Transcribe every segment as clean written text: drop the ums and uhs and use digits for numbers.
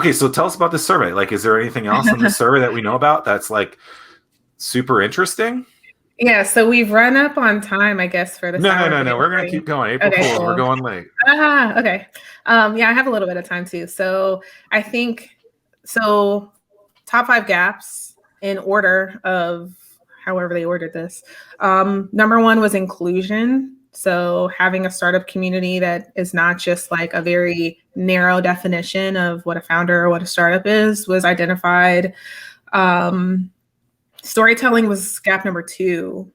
Okay, so tell us about this survey. Like, is there anything else in this survey that we know about that's like super interesting? Yeah, so we've run up on time, I guess, for the No. hour. We're gonna keep going. April Okay, Fools. We're cool. going late. Okay. Yeah, I have a little bit of time too. So I think so. Top 5 gaps in order of however they ordered this. Number 1 was inclusion. So having a startup community that is not just like a very narrow definition of what a founder or what a startup is was identified. Storytelling was gap number 2.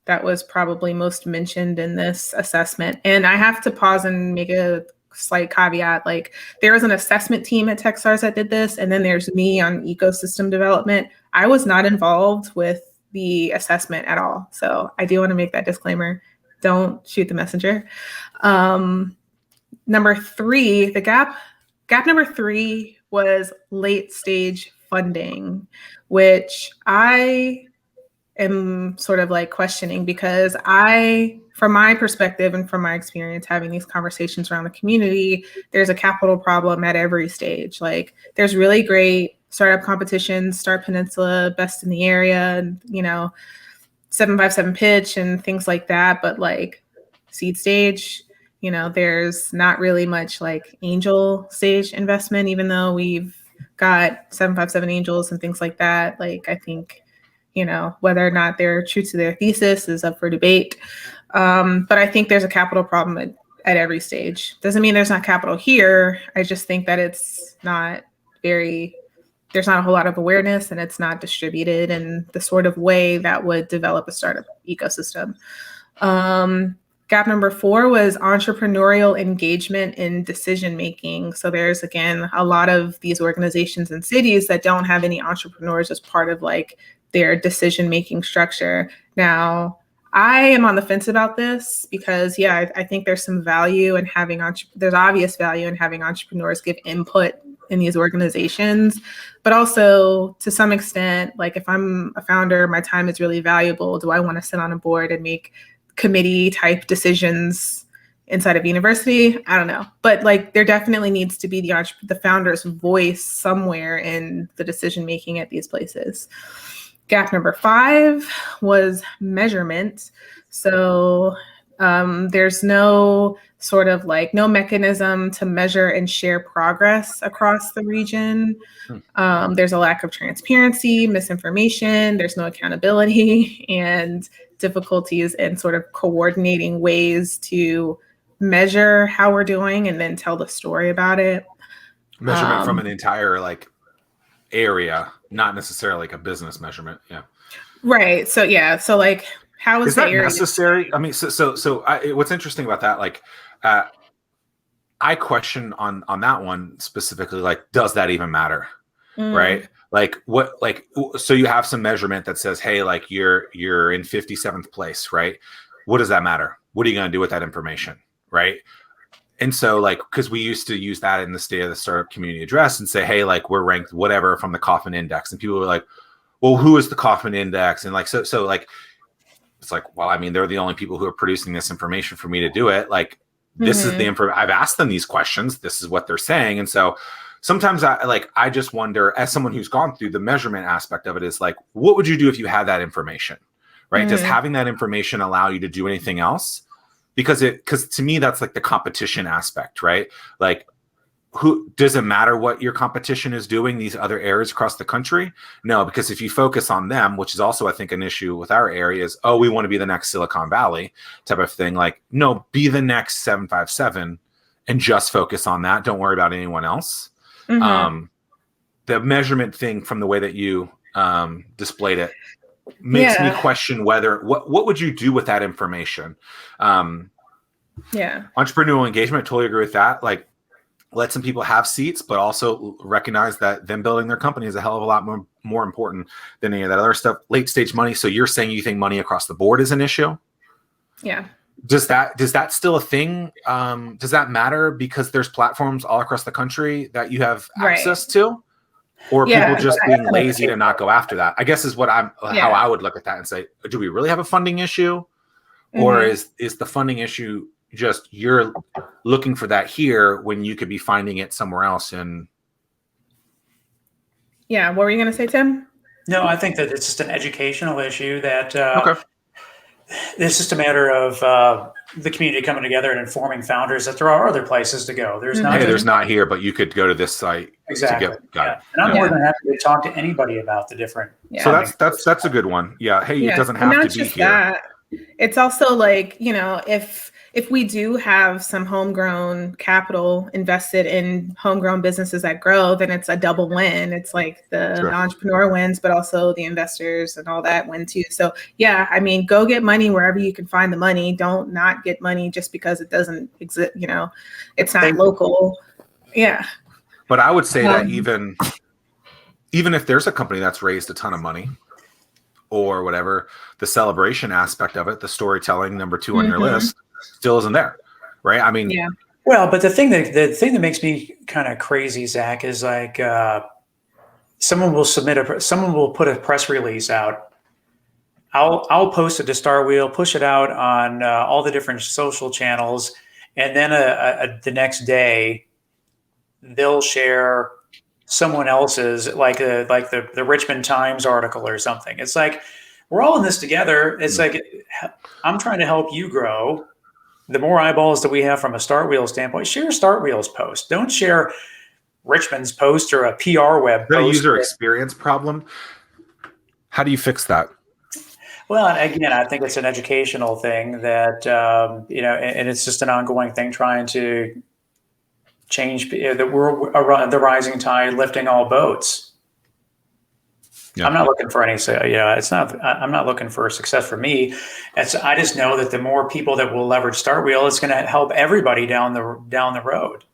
That was probably most mentioned in this assessment. And I have to pause and make a slight caveat. Like, there was an assessment team at Techstars that did this, and then there's me on ecosystem development. I was not involved with the assessment at all. So I do want to make that disclaimer. Don't shoot the messenger. Number 3, the gap number 3 was late stage funding, which I am sort of like questioning, because from my perspective and from my experience having these conversations around the community, there's a capital problem at every stage. Like, there's really great startup competitions, Start Peninsula, Best in the Area, and 757 pitch and things like that. But like seed stage, there's not really much like angel stage investment, even though we've got 757 angels and things like that. Like, I think, whether or not they're true to their thesis is up for debate. But I think there's a capital problem at every stage. Doesn't mean there's not capital here. I just think that there's not a whole lot of awareness, and it's not distributed in the sort of way that would develop a startup ecosystem. Gap number 4 was entrepreneurial engagement in decision-making. So there's, again, a lot of these organizations and cities that don't have any entrepreneurs as part of like their decision-making structure. Now, I am on the fence about this because, I think there's some value in having, there's obvious value in having entrepreneurs give input in these organizations, but also to some extent, like, if I'm a founder, my time is really valuable. Do I want to sit on a board and make committee type decisions inside of a university? I don't know. But like, there definitely needs to be the founder's voice somewhere in the decision-making at these places. Gap number 5 was measurement. So there's no sort of like no mechanism to measure and share progress across the region. There's a lack of transparency, misinformation, there's no accountability, and difficulties in sort of coordinating ways to measure how we're doing and then tell the story about it. Measurement from an entire like area, not necessarily like a business measurement. Yeah. Right. So so like, how is that the area necessary? I mean, what's interesting about that, like, I question on that one specifically, like, does that even matter? Right? Like, what, like, so you have some measurement that says, hey, like, you're in 57th place, right? What does that matter? What are you going to do with that information? Right? And so, like, because we used to use that in the State of the Startup Community Address and say, hey, like, we're ranked whatever from the Kauffman Index. And people were like, well, who is the Kauffman Index? And like, so like, it's like, well, I mean, they're the only people who are producing this information for me to do it. Like, this is the info. I've asked them these questions. This is what they're saying. And so sometimes I just wonder, as someone who's gone through the measurement aspect of it, is like, what would you do if you had that information, right? Does having that information allow you to do anything else? Because to me, that's like the competition aspect, right? Like, who does it matter what your competition is doing, these other areas across the country? No, because if you focus on them, which is also, I think, an issue with our areas, oh, we want to be the next Silicon Valley type of thing. Like, no, be the next 757 and just focus on that. Don't worry about anyone else. The measurement thing, from the way that you displayed it, makes me question whether what would you do with that information? Entrepreneurial engagement, totally agree with that. Like, let some people have seats, but also recognize that them building their company is a hell of a lot more important than any of that other stuff. Late stage money. So you're saying you think money across the board is an issue? Yeah. Does that still a thing? Does that matter because there's platforms all across the country that you have access to? Or people just being lazy to not go after that? I guess is what how I would look at that and say, do we really have a funding issue? Or is the funding issue just you're looking for that here when you could be finding it somewhere else in Yeah. What were you going to say, Tim? No, I think that it's just an educational issue that Okay. it's just a matter of the community coming together and informing founders that there are other places to go. There's not Hey, just there's not here, but you could go to this site exactly. to get it. And I'm more than happy to talk to anybody about the different. So that's a good one. Yeah. Hey, it doesn't have to be here. That. It's also like, if we do have some homegrown capital invested in homegrown businesses that grow, then it's a double win. It's like the entrepreneur wins, but also the investors and all that win too. So yeah, I mean, go get money wherever you can find the money. Don't not get money just because it doesn't exist. It's not local. Yeah. But I would say that even if there's a company that's raised a ton of money or whatever, the celebration aspect of it, the storytelling number 2 on your list, still isn't there, right? I mean, yeah. Well, but the thing that makes me kind of crazy, Zach, is like someone will put a press release out. I'll post it to Star Wheel, push it out on all the different social channels, and then the next day they'll share someone else's, like the Richmond Times article or something. It's like we're all in this together. It's like I'm trying to help you grow. The more eyeballs that we have from a Start Wheel standpoint, share Start Wheel's post. Don't share Richmond's post or a PR web post. The user experience problem. How do you fix that? Well, again, I think it's an educational thing that, and it's just an ongoing thing trying to change that we're the rising tide lifting all boats. Yeah. I'm not looking for any, I'm not looking for success for me. I just know that the more people that will leverage Start Wheel, it's going to help everybody down the road.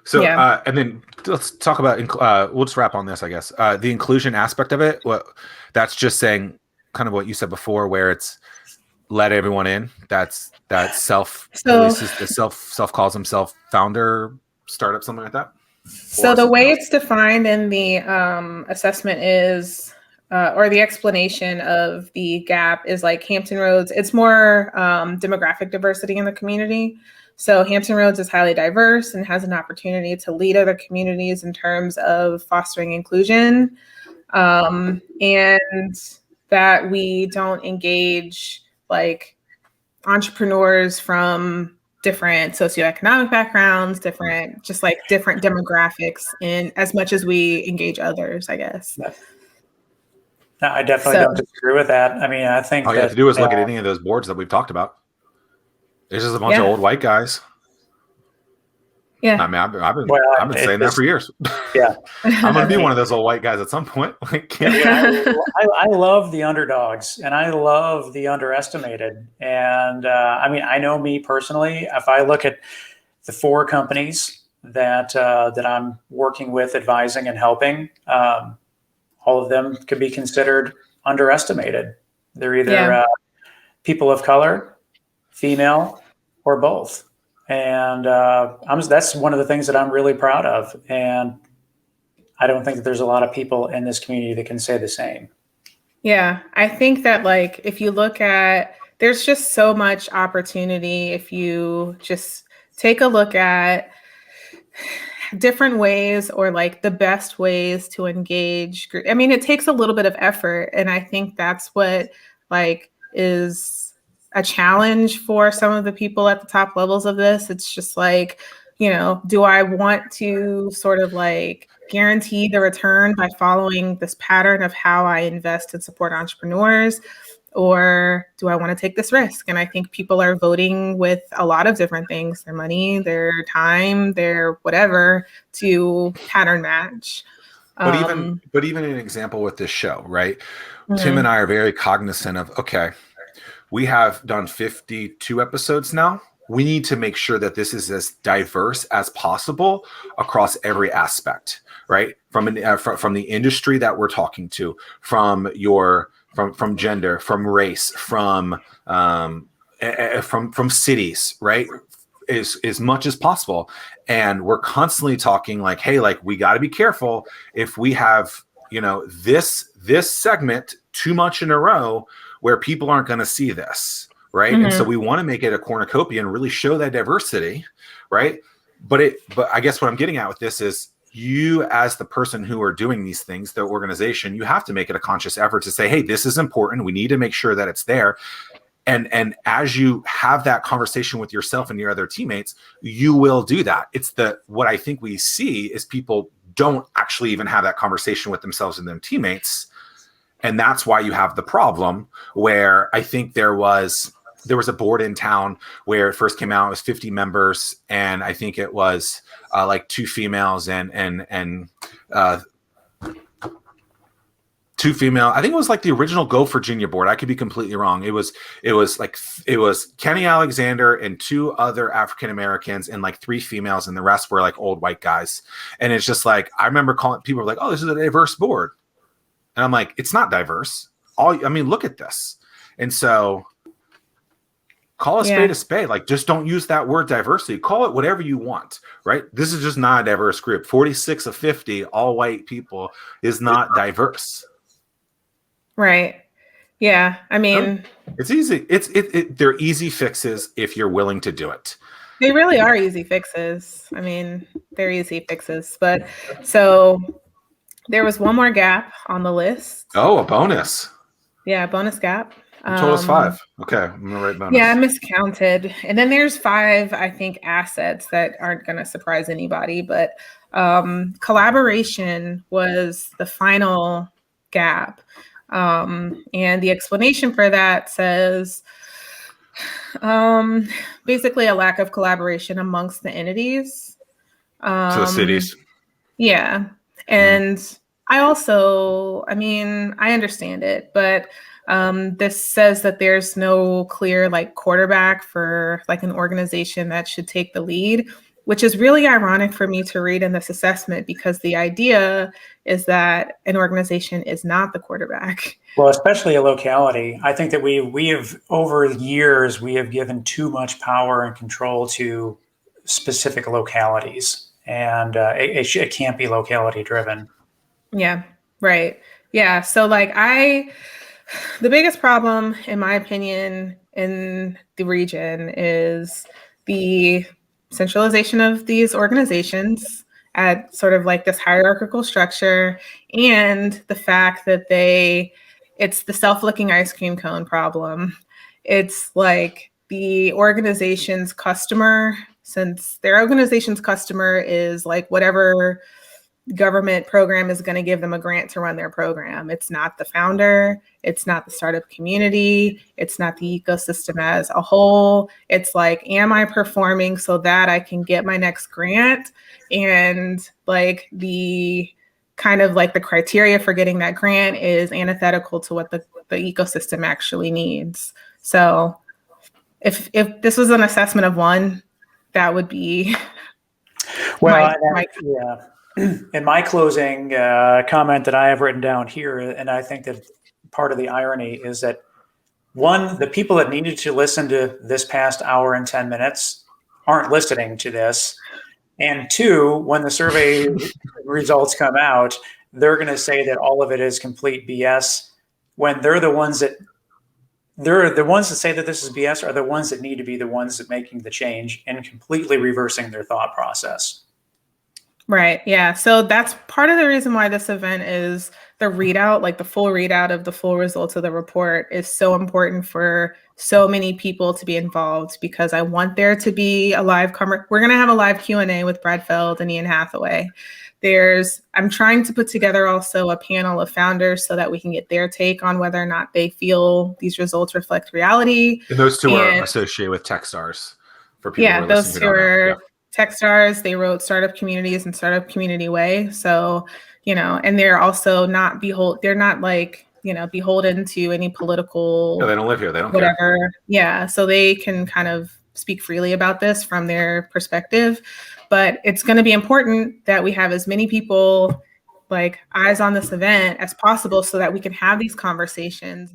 So, and then let's talk about, we'll just wrap on this, I guess. The inclusion aspect of it, that's just saying kind of what you said before, where it's let everyone in. That's self calls himself founder, startup, something like that. So the way it's defined in the assessment is, or the explanation of the gap is like Hampton Roads. It's more demographic diversity in the community. So Hampton Roads is highly diverse and has an opportunity to lead other communities in terms of fostering inclusion, and that we don't engage like entrepreneurs from different socioeconomic backgrounds, different demographics in as much as we engage others, I guess. No, I definitely don't disagree with that. I mean, I think all you have to do is look at any of those boards that we've talked about. It's just a bunch of old white guys. Yeah. I mean, I've been saying that for years. Yeah. I'm going to be one of those old white guys at some point. I love the underdogs and I love the underestimated. And I know me personally, if I look at the 4 companies that I'm working with, advising and helping, all of them could be considered underestimated. They're either people of color, female, or both. And that's one of the things that I'm really proud of. And I don't think that there's a lot of people in this community that can say the same. Yeah, I think that like, if you look at, there's just so much opportunity if you just take a look at different ways or like the best ways to engage. I mean, it takes a little bit of effort. And I think that's what like is a challenge for some of the people at the top levels of this. It's just like, do I want to sort of like guarantee the return by following this pattern of how I invest and support entrepreneurs? Or do I want to take this risk? And I think people are voting with a lot of different things, their money, their time, their whatever, to pattern match. But even an example with this show, right? Mm-hmm. Tim and I are very cognizant of, okay, we have done 52 episodes now. We need to make sure that this is as diverse as possible across every aspect, right? From the industry that we're talking to, from gender, from race, from cities, right? As much as possible. And we're constantly talking like, hey, like we got to be careful if we have, this segment too much in a row where people aren't going to see this, right? Mm-hmm. And so we want to make it a cornucopia and really show that diversity, right? But I guess what I'm getting at with this is you as the person who are doing these things, the organization, you have to make it a conscious effort to say, hey, this is important. We need to make sure that it's there. And as you have that conversation with yourself and your other teammates, you will do that. It's what I think we see is people don't actually even have that conversation with themselves and their teammates. And that's why you have the problem where I think there was a board in town where it first came out, it was 50 members. And I think it was like 2 females and 2 female. I think it was like the original Go Virginia board. I could be completely wrong. It was Kenny Alexander and 2 other African Americans and like 3 females, and the rest were like old white guys. And it's just like, I remember calling people like, oh, this is a diverse board. And I'm like, it's not diverse. Look at this. And so call a spade a spade. Like, just don't use that word diversity. Call it whatever you want, right? This is just not a diverse group. 46 of 50 all white people is not diverse. Right. Yeah. I mean, it's easy. They're easy fixes if you're willing to do it. They really are easy fixes. I mean, they're easy fixes. But so there was one more gap on the list. Oh, a bonus. Yeah, bonus gap. Total is 5. Okay, I'm gonna write bonus. Yeah, I miscounted. And then there's 5, I think, assets that aren't going to surprise anybody. But collaboration was the final gap. And the explanation for that says basically a lack of collaboration amongst the entities. So the cities. Yeah. And I also, I understand it, but this says that there's no clear like quarterback for like an organization that should take the lead, which is really ironic for me to read in this assessment, because the idea is that an organization is not the quarterback. Well, especially a locality. I think that we have, over years, we have given too much power and control to specific localities, and it can't be locality driven. Yeah, right. Yeah. So like the biggest problem, in my opinion, in the region is the centralization of these organizations at sort of like this hierarchical structure, and the fact that it's the self-licking ice cream cone problem. It's like the organization's customer, since their organization's customer is like whatever government program is going to give them a grant to run their program. It's not the founder. It's not the startup community. It's not the ecosystem as a whole. It's like, am I performing so that I can get my next grant? And like the kind of like the criteria for getting that grant is antithetical to what the ecosystem actually needs. So if this was an assessment of 1, that would be well, yeah. In my closing comment that I have written down here, and I think that part of the irony is that, 1, the people that needed to listen to this past hour and 10 minutes aren't listening to this. And 2, when the survey results come out, they're going to say that all of it is complete BS, when they're the ones that say that this is BS are the ones that need to be the ones that making the change and completely reversing their thought process. Right. Yeah. So that's part of the reason why this event is the readout, like the full readout of the full results of the report, is so important for so many people to be involved, because I want there to be a live we're going to have a live Q&A with Brad Feld and Ian Hathaway. I'm trying to put together also a panel of founders so that we can get their take on whether or not they feel these results reflect reality. And those 2 are associated with Techstars for people. Yeah, those 2 are Techstars. They wrote Startup Communities and Startup Community Way. So, and they're also not beholden to any political. No, they don't live here. They don't whatever. care. Yeah. So they can kind of speak freely about this from their perspective, but it's going to be important that we have as many people like eyes on this event as possible so that we can have these conversations.